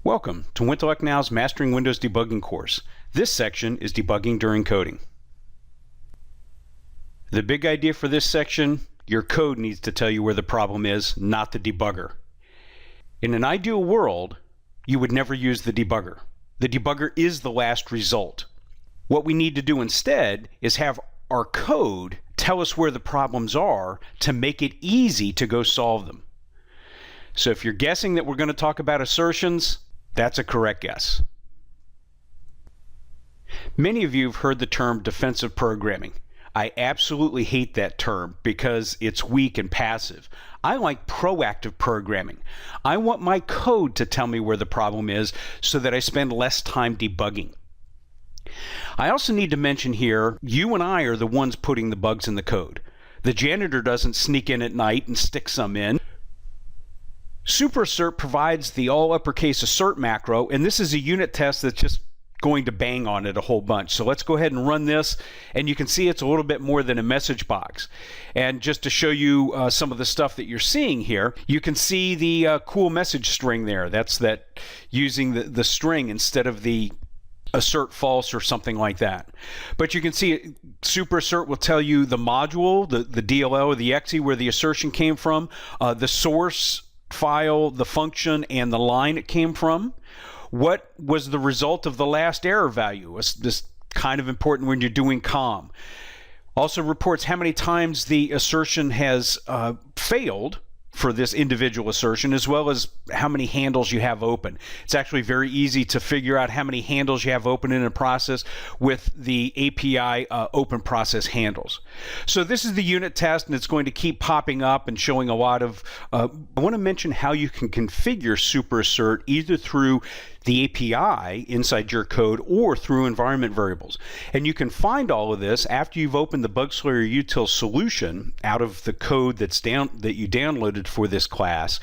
Welcome to Wintellect Now's Mastering Windows Debugging course. This section is debugging during coding. The big idea for this section, your code needs to tell you where the problem is, not the debugger. In an ideal world, you would never use the debugger. The debugger is the last result. What we need to do instead is have our code tell us where the problems are to make it easy to go solve them. So if you're guessing that we're going to talk about assertions, that's a correct guess. Many of you have heard the term defensive programming. I absolutely hate that term because it's weak and passive. I like proactive programming. I want my code to tell me where the problem is so that I spend less time debugging. I also need to mention here, you and I are the ones putting the bugs in the code. The janitor doesn't sneak in at night and stick some in. Super assert provides the all uppercase assert macro, and this is a unit test that's just going to bang on it a whole bunch. So let's go ahead and run this, and you can see it's a little bit more than a message box. And just to show you some of the stuff that you're seeing here, you can see the cool message string there. That's that using the string instead of the assert false or something like that. But you can see super assert will tell you the module, the DLL or the exe where the assertion came from, the source file, the function, and the line it came from. What was the result of the last error value? This is kind of important when you're doing COM. Also reports how many times the assertion has failed for this individual assertion, as well as how many handles you have open. It's actually very easy to figure out how many handles you have open in a process with the API open process handles. So this is the unit test, and it's going to keep popping up and showing a lot of, I want to mention how you can configure super assert either through the API inside your code or through environment variables. And you can find all of this after you've opened the Bugslayer util solution out of the code that you downloaded for this class.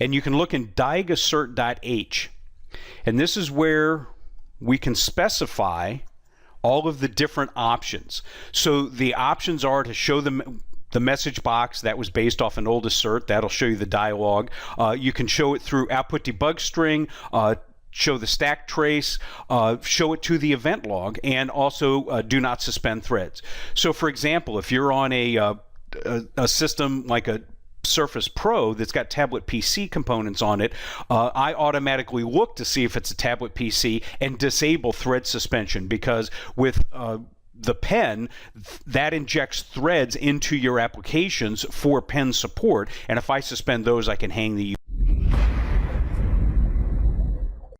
And you can look in diegassert.h. And this is where we can specify all of the different options. So the options are to show them the message box that was based off an old assert. That'll show you the dialog. You can show it through output debug string, show the stack trace, show it to the event log, and also do not suspend threads. So for example, if you're on a system like a Surface Pro that's got tablet PC components on it, I automatically look to see if it's a tablet PC and disable thread suspension, because with the pen, that injects threads into your applications for pen support, and if I suspend those, I can hang the